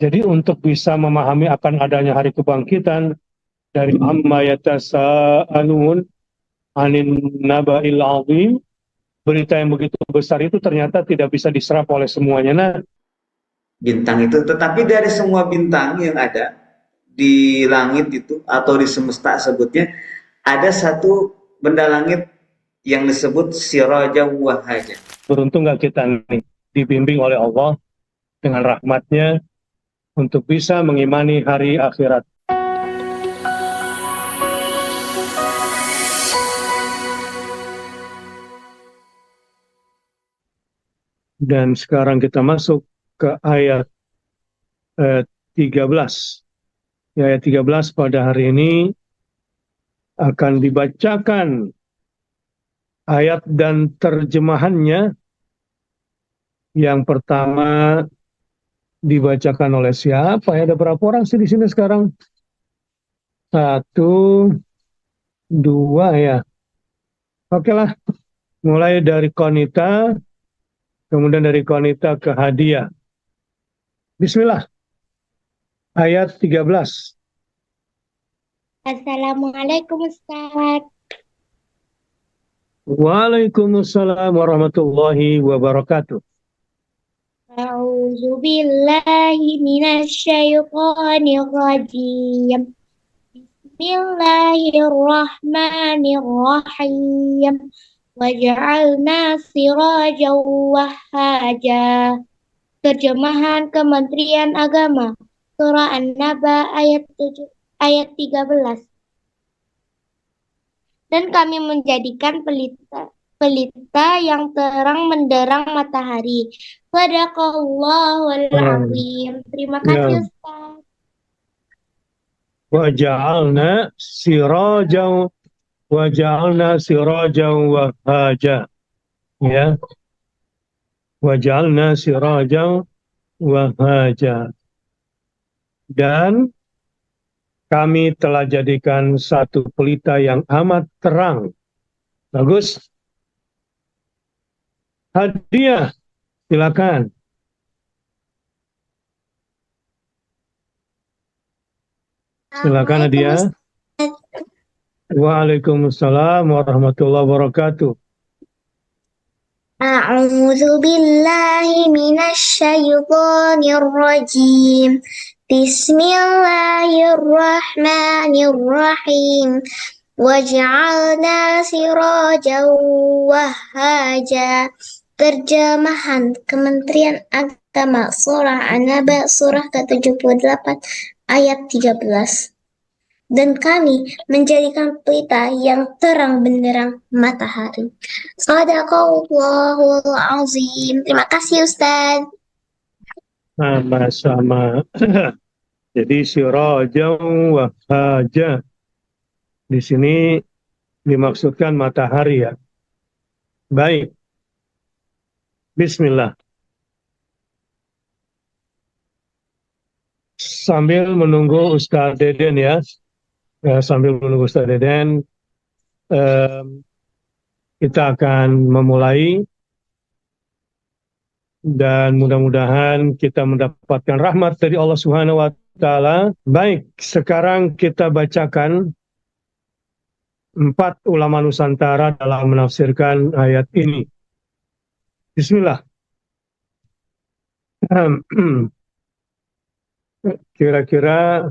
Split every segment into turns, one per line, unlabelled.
Jadi untuk bisa memahami akan adanya hari kebangkitan dari amma yatasaalun anin naba'il azim, berita yang begitu besar itu ternyata tidak bisa diserap oleh semuanya. Nah,
bintang itu, tetapi dari semua bintang yang ada di langit itu atau di semesta sebutnya, ada satu benda langit yang disebut siraja wahaja.
beruntung nggak kita nih dibimbing oleh Allah dengan rahmatnya untuk bisa mengimani hari akhirat. Dan sekarang kita masuk ke ayat 13. Ayat 13 pada hari ini akan dibacakan ayat dan terjemahannya. Yang pertama dibacakan oleh siapa? Ada berapa orang sih di sini sekarang? 1, 2 ya. Oke lah, mulai dari Konita, kemudian dari Konita ke Hadiah. Bismillah, ayat 13.
Assalamualaikum Ustaz.
Waalaikumsalam warahmatullahi wabarakatuh.
A'udzu billahi minasyaitonir rajim. Bismillahirrahmanirrahim. Waj'alna sirajan wahhaja. Terjemahan Kementerian Agama, Surah An-Naba ayat 13. Dan kami menjadikan pelita yang terang menderang matahari. Shadaqallahul azim. Terima kasih Ustaz.
Waja'alna sirajan wahhaja. Ya. Waja'alna sirajan wahhaja. Dan kami telah jadikan satu pelita yang amat terang. Bagus. Hadiah, silakan. Silakan Hadiah. Waalaikumsalam warahmatullahi wabarakatuh.
A'udzu billahi minasyaitonir rajim. Bismillahirrahmanirrahim. Waj'alna sirajan wahhaja. Terjemahan Kementerian Agama, Surah An-Naba, Surah ke-78, ayat 13. Dan kami menjadikan pelita yang terang benderang matahari. Shadaqallahul azim. Terima kasih Ustaz.
Sama-sama. Jadi sirajan wahhaja. Di sini dimaksudkan matahari ya. Baik. Bismillah. Sambil menunggu Ustaz Deden ya. Sambil menunggu Ustaz Deden, kita akan memulai dan mudah-mudahan kita mendapatkan rahmat dari Allah Subhanahu wa Ta'ala. Baik, sekarang kita bacakan 4 ulama Nusantara dalam menafsirkan ayat ini. Bismillah. Kira-kira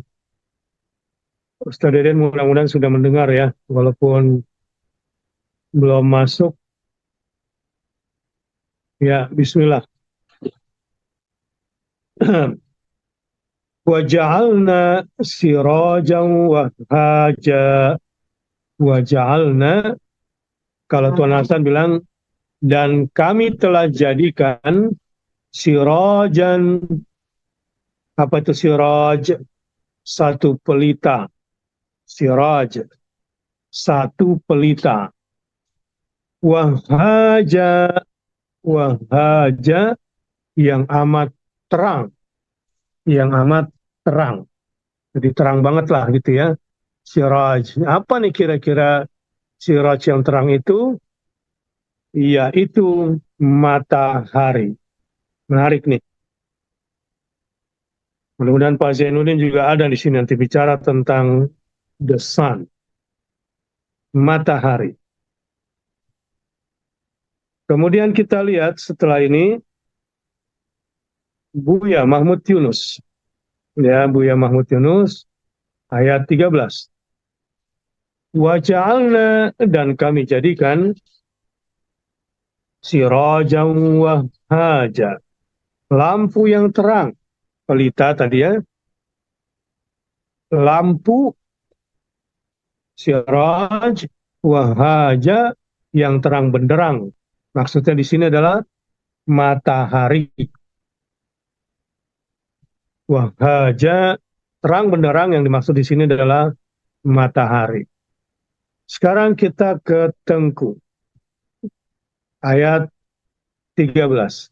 Ustaz Deden mudah-mudahan sudah mendengar ya, walaupun belum masuk. Ya, bismillah. Waja'alna sirajan wahhaja. Waja'alna, kalau Tuan Hasan bilang, dan kami telah jadikan sirajan. Apa itu siraj? Satu pelita. Siraj, satu pelita. Wahhaja, wahhaja, yang amat terang. Yang amat terang. Jadi terang banget lah gitu ya. Siraj. Apa nih kira-kira siraj yang terang itu? Yaitu matahari. Menarik nih. Mudah-mudahan Pak Zainuddin juga ada di sini nanti bicara tentang the sun, matahari. Kemudian kita lihat setelah ini Buya Mahmud Yunus. Ya, Buya Mahmud Yunus ayat 13. Wa ja'alna, dan kami jadikan sirajan wahaja, lampu yang terang. Pelita tadi ya, lampu, siraj, wahaja, yang terang benderang. Maksudnya di sini adalah matahari. Wahaja, terang benderang, yang dimaksud di sini adalah matahari. Sekarang kita ke Tengku. Ayat 13.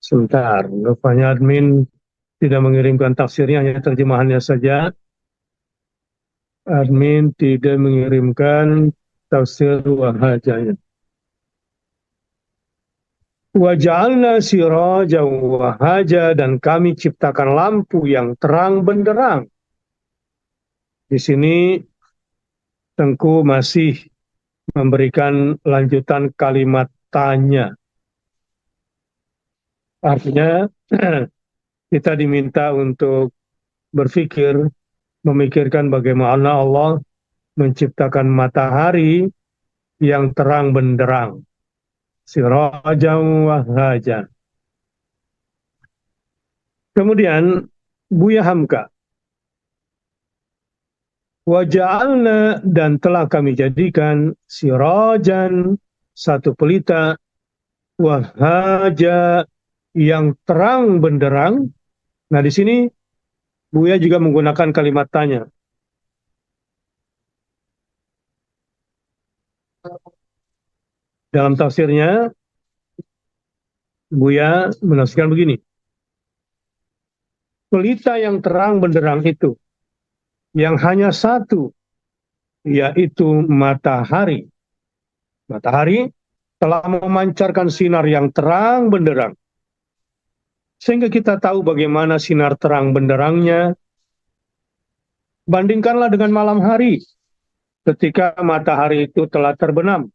Sebentar, rupanya admin tidak mengirimkan tafsirnya, hanya terjemahannya saja. Admin tidak mengirimkan tafsir wahajanya. Wa ja'alna sirajan wahaja, dan kami ciptakan lampu yang terang benderang. Di sini Tengku masih memberikan lanjutan kalimat tanya. Artinya kita diminta untuk berpikir, memikirkan bagaimana Allah menciptakan matahari yang terang benderang. Sirajan wahaja. Kemudian Buya Hamka. Wa ja'alna, dan telah kami jadikan sirajan, satu pelita, wahaja, yang terang benderang. Nah, di sini Buya juga menggunakan kalimat tanya. Dalam tafsirnya, Buya menafsirkan begini. Pelita yang terang benderang itu, yang hanya satu, yaitu matahari. Matahari telah memancarkan sinar yang terang benderang. Sehingga kita tahu bagaimana sinar terang benderangnya. Bandingkanlah dengan malam hari, ketika matahari itu telah terbenam.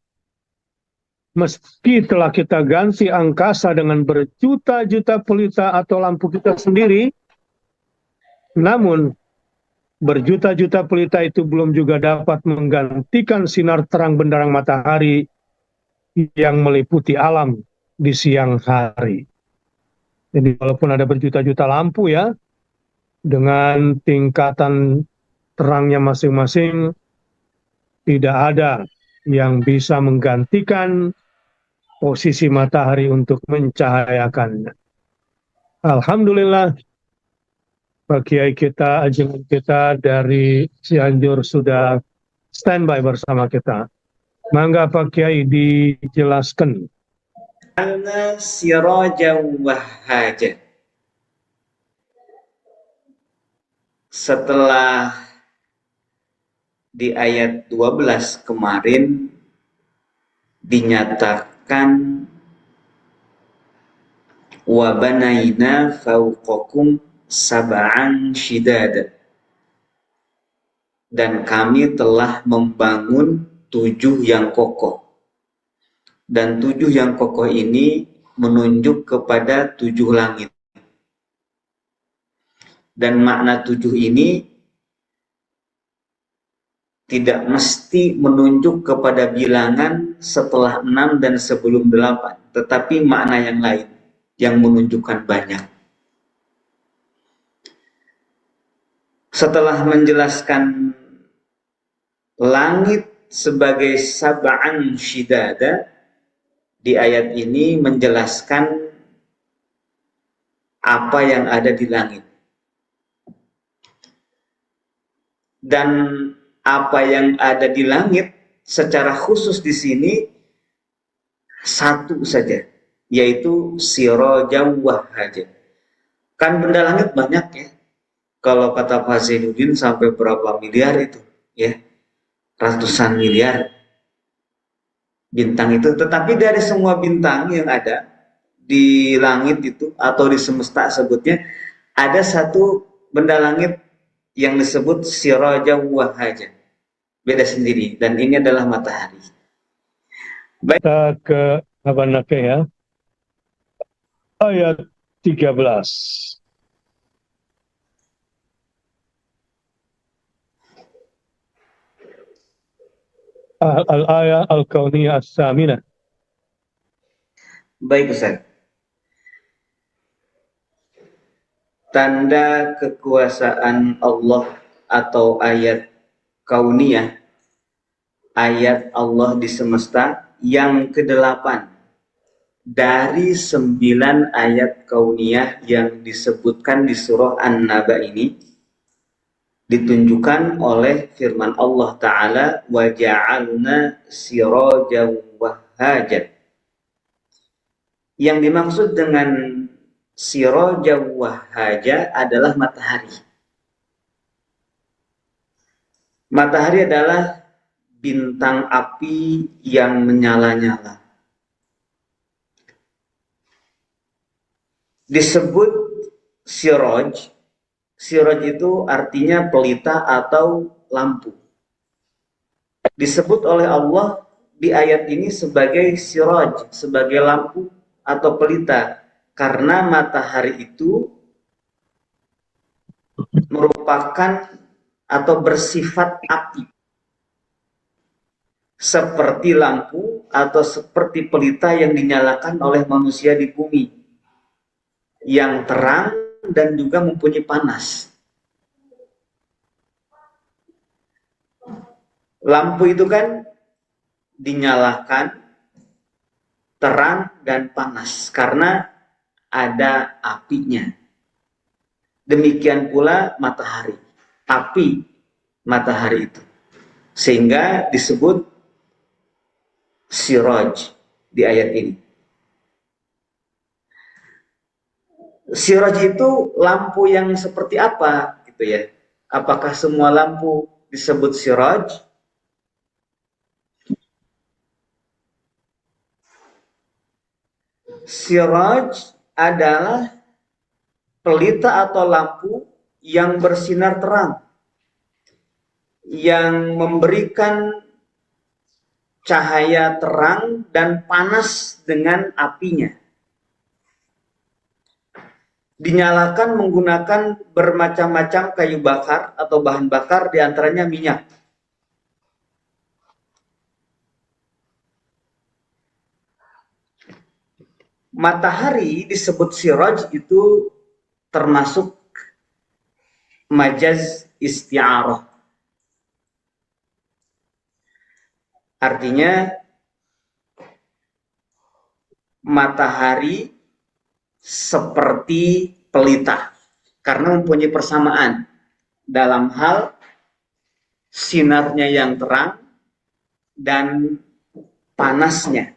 Meski telah kita ganti angkasa dengan berjuta-juta pelita atau lampu kita sendiri, namun berjuta-juta pelita itu belum juga dapat menggantikan sinar terang benderang matahari yang meliputi alam di siang hari. Jadi walaupun ada berjuta-juta lampu ya, dengan tingkatan terangnya masing-masing, tidak ada yang bisa menggantikan posisi matahari untuk mencahayakannya. Alhamdulillah, Pak Kiai kita, ajengan kita dari Cianjur sudah standby bersama kita. Mangga Pak Kiai dijelaskan.
Ja'alna sirajan wahaja. Setelah di ayat 12 kemarin dinyatakan wa banaina fawqakum sab'an shidada, dan kami telah membangun 7 yang kokoh. Dan 7 yang kokoh ini menunjuk kepada 7 langit. Dan makna 7 ini tidak mesti menunjuk kepada bilangan setelah 6 dan sebelum 8, tetapi makna yang lain yang menunjukkan banyak. Setelah menjelaskan langit sebagai sab'an shidada, di ayat ini menjelaskan apa yang ada di langit. Dan apa yang ada di langit secara khusus di sini satu saja, yaitu sirajan wahaja. Kan benda langit banyak ya. Kalau kata Pak Zainuddin sampai berapa miliar itu ya, ratusan miliar. bintang itu. Tetapi dari semua bintang yang ada di langit itu atau di semesta sebutnya, ada satu benda langit yang disebut sirajan wahaja, beda sendiri, dan ini adalah matahari. Baik,
Kita ke Abanake ya. Ayat 13. Al-ayah al-kauniyah as-saminah.
baik Ustaz. Tanda kekuasaan Allah atau ayat kauniyah, ayat Allah di semesta yang ke-8 dari 9 ayat kauniyah yang disebutkan di surah An-Naba ini ditunjukkan oleh firman Allah Ta'ala, wa ja'alna sirajan wahhajan. Yang dimaksud dengan sirajan wahhaja adalah matahari. Matahari adalah bintang api yang menyala-nyala. Disebut siraj. Siraj itu artinya pelita atau lampu. Disebut oleh Allah di ayat ini sebagai siraj, sebagai lampu atau pelita, karena matahari itu merupakan atau bersifat api, seperti lampu atau seperti pelita yang dinyalakan oleh manusia di bumi, yang terang dan juga mempunyai panas. Lampu itu kan dinyalakan terang dan panas karena ada apinya. Demikian pula matahari, api matahari itu, sehingga disebut siraj di ayat ini. Siraj itu lampu yang seperti apa gitu ya? Apakah semua lampu disebut siraj? Siraj adalah pelita atau lampu yang bersinar terang, yang memberikan cahaya terang dan panas dengan apinya. Dinyalakan menggunakan bermacam-macam kayu bakar atau bahan bakar, diantaranya minyak. Matahari disebut siraj itu termasuk majaz isti'arah. Artinya matahari seperti pelita karena mempunyai persamaan dalam hal sinarnya yang terang dan panasnya.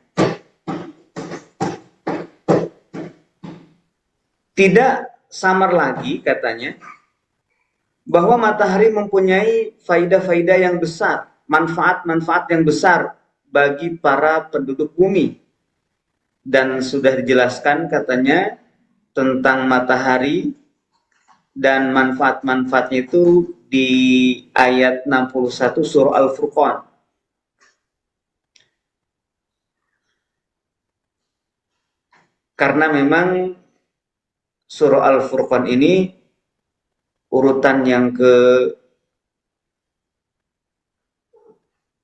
Tidak samar lagi katanya bahwa matahari mempunyai faidah-faidah yang besar, manfaat-manfaat yang besar bagi para penduduk bumi. Dan sudah dijelaskan katanya tentang matahari dan manfaat-manfaatnya itu di ayat 61 surah Al-Furqan. Karena memang surah Al-Furqan ini urutan yang ke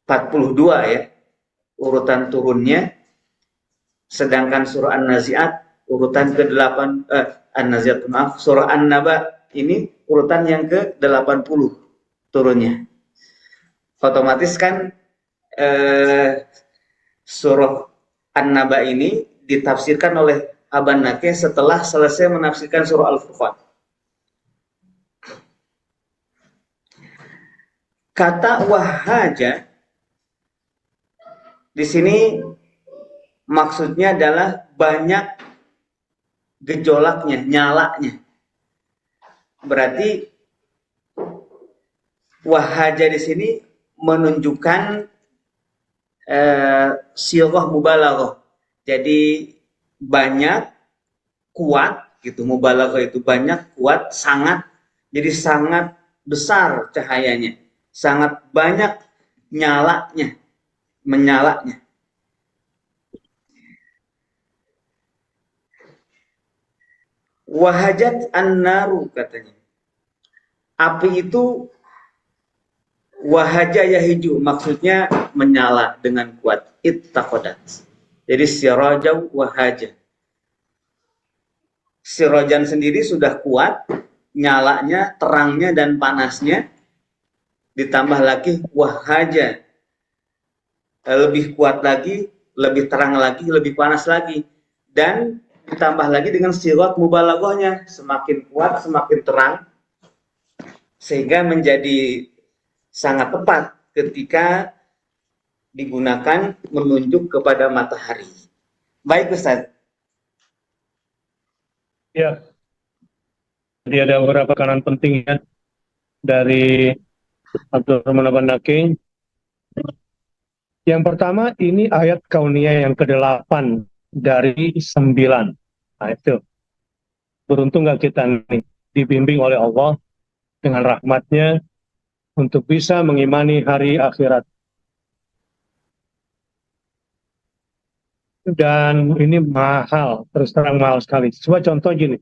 42 ya, urutan turunnya, sedangkan surah An-Nazi'at urutan ke-8 An-Nazi'at maaf, surah An-Naba ini urutan yang ke-80 turunnya. Otomatis kan surah An-Naba ini ditafsirkan oleh Abanake setelah selesai menafsirkan surah Al-Furqan. Kata wahaja di sini maksudnya adalah banyak gejolaknya, nyalanya. Berarti wahaja di sini menunjukkan sirah mubalaghah. Jadi banyak, kuat gitu. Mubalaghah itu banyak, kuat, sangat. Jadi sangat besar cahayanya, sangat banyak nyalanya, menyalanya. Wahajat an-naru katanya. Api itu wahaja yahiju, maksudnya menyala dengan kuat. Ittaqadat. Jadi sirajau wahaja. Sirojan sendiri sudah kuat, nyalanya, terangnya dan panasnya, ditambah lagi wahaja, lebih kuat lagi, lebih terang lagi, lebih panas lagi, dan ditambah lagi dengan sirat mubalaghahnya, semakin kuat, semakin terang, sehingga menjadi sangat tepat ketika digunakan menunjuk kepada matahari. Baik Ustaz.
Ya, jadi ada beberapa kanan penting ya dari Abdurrahman Al-Banaki. Yang pertama, ini ayat kauniyah yang ke-8 dari 9. Nah itu, beruntung nggak kita nih, dibimbing oleh Allah dengan rahmatnya untuk bisa mengimani hari akhirat. Dan ini mahal, terus terang mahal sekali. Coba contoh gini,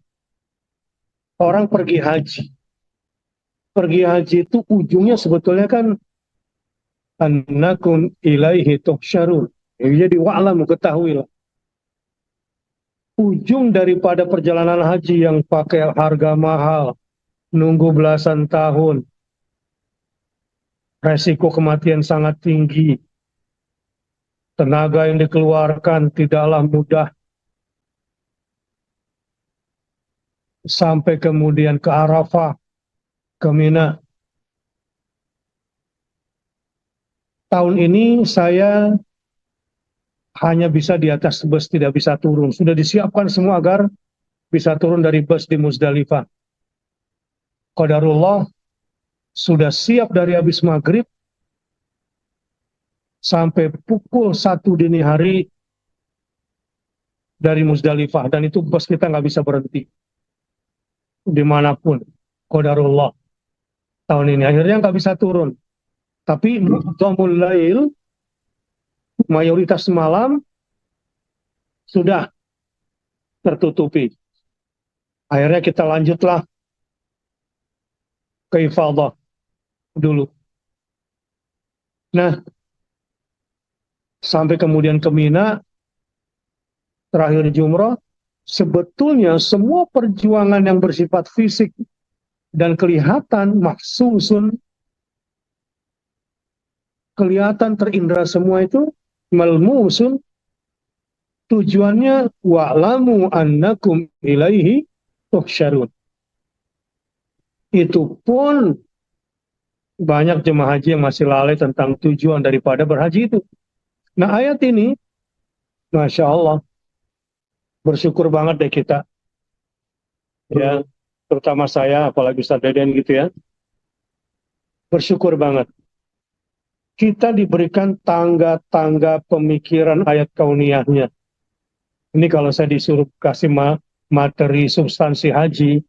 orang pergi haji. Pergi haji itu ujungnya sebetulnya kan annakum ilaihi tuhsyarun. Jadi wa'lamu, ketahuilah. Ujung daripada perjalanan haji yang pakai harga mahal, nunggu belasan tahun, resiko kematian sangat tinggi, tenaga yang dikeluarkan tidaklah mudah, sampai kemudian ke Arafah, ke Mina. Tahun ini saya hanya bisa di atas bus, tidak bisa turun. Sudah disiapkan semua agar bisa turun dari bus di Muzdalifah. Qadarullah, sudah siap dari habis maghrib sampai pukul 1 dini hari dari Muzdalifah. Dan itu bus kita nggak bisa berhenti. Dimanapun. Qadarullah. Tahun ini akhirnya nggak bisa turun. Tapi mu'dhamul lail, mayoritas malam sudah tertutupi. Akhirnya kita lanjutlah ke ifadah dulu. Nah, sampai kemudian ke Mina, terakhir jumrah, sebetulnya semua perjuangan yang bersifat fisik dan kelihatan mahsusun, kelihatan terindra semua itu, malmusun, tujuannya wa'lamu annakum ilaihi tuhsyarun. Itu pun banyak jemaah haji yang masih lalai tentang tujuan daripada berhaji itu. Nah ayat ini, Masya Allah, bersyukur banget deh kita. Ya, terutama saya, apalagi Ustaz Deden gitu ya. Bersyukur banget. Kita diberikan tangga-tangga pemikiran ayat kauniyahnya. Ini kalau saya disuruh kasih materi substansi haji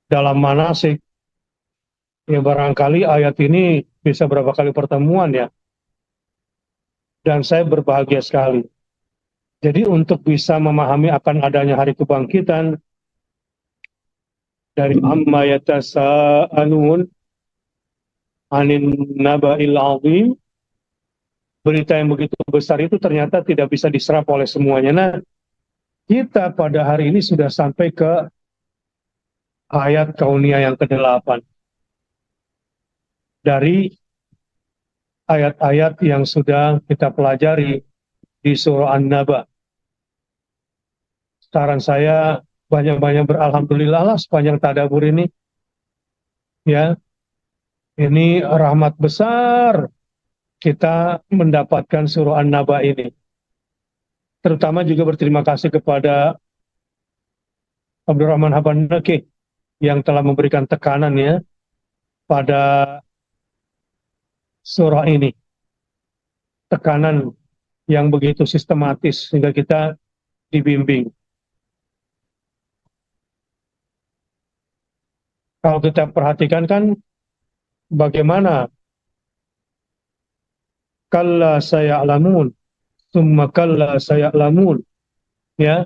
dalam manasik, ya barangkali ayat ini bisa berapa kali pertemuan ya. Dan saya berbahagia sekali. Jadi untuk bisa memahami akan adanya hari kebangkitan, dari amma yatasa'alun anin naba'il azim, berita yang begitu besar itu ternyata tidak bisa diserap oleh semuanya. Nah, kita pada hari ini sudah sampai ke ayat kauniyah yang ke-8 dari ayat-ayat yang sudah kita pelajari di surah An-Naba. Saran saya banyak-banyak beralhamdulillah lah sepanjang tadabbur ini. Ya, ini rahmat besar kita mendapatkan surah An-Naba ini. Terutama juga berterima kasih kepada Abdurrahman Al-Banaki yang telah memberikan tekanan ya pada surah ini. Tekanan yang begitu sistematis sehingga kita dibimbing. Kalau kita perhatikan kan bagaimana kalla saya'lamun, summa kalla saya'lamun, ya,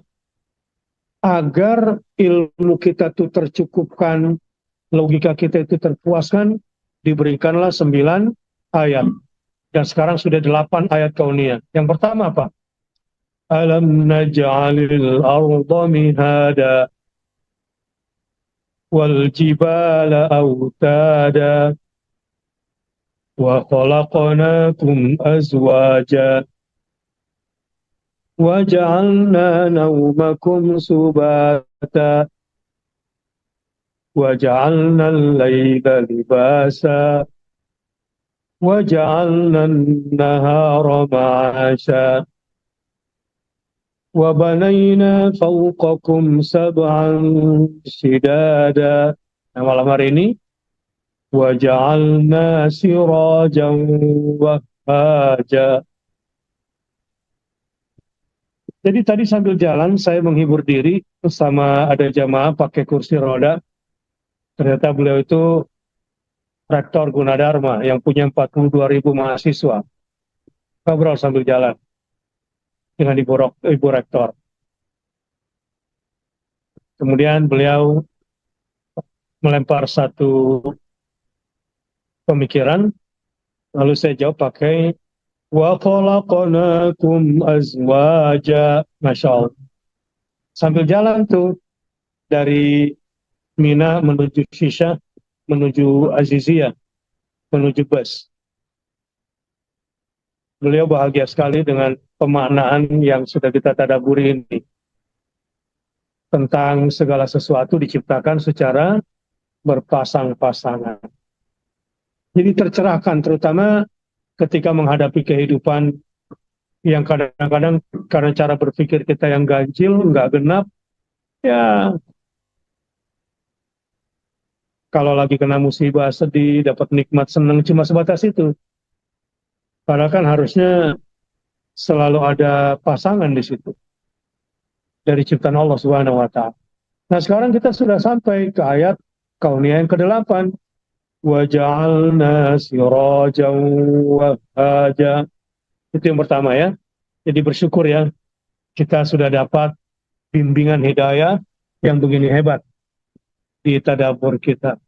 agar ilmu kita itu tercukupkan, logika kita itu terpuaskan, diberikanlah 9 ayat. Dan sekarang sudah 8 ayat kauniyah. Yang pertama apa? Alam naj'alil arda mihada wal jibala autada wa khalaqnakum azwaja wa ja'alna nawmakum subata wa ja'alna al-layla libasa wa ja'alna an-nahara ma'asha wa banayna fawqakum sab'an shidada. Nah, malam hari ini wa ja'alna sirajan wahhaja. Jadi tadi sambil jalan saya menghibur diri bersama ada jamaah pakai kursi roda. Ternyata beliau itu rektor Gunadarma yang punya 42.000 mahasiswa. Ngobrol sambil jalan dengan ibu rektor. Kemudian beliau melempar satu pemikiran, lalu saya jawab pakai wa khalaqnakum azwaja. Masya Allah. Sambil jalan tuh dari Mina menuju Shisha, menuju Aziziyah, menuju bus. Beliau bahagia sekali dengan pemaknaan yang sudah kita tadaburi ini. Tentang segala sesuatu diciptakan secara berpasang-pasangan. Jadi tercerahkan, terutama ketika menghadapi kehidupan yang kadang-kadang karena cara berpikir kita yang ganjil, nggak genap, ya kalau lagi kena musibah, sedih, dapat nikmat, senang, cuma sebatas itu. Padahal kan harusnya selalu ada pasangan di situ. Dari ciptaan Allah Subhanahu wa Ta'ala. Nah, sekarang kita sudah sampai ke ayat kauniyah yang ke-8. Wa ja'alna sirajan wahhaja. Itu yang pertama ya. Jadi bersyukur ya, kita sudah dapat bimbingan hidayah yang begini hebat di tadabbur kita.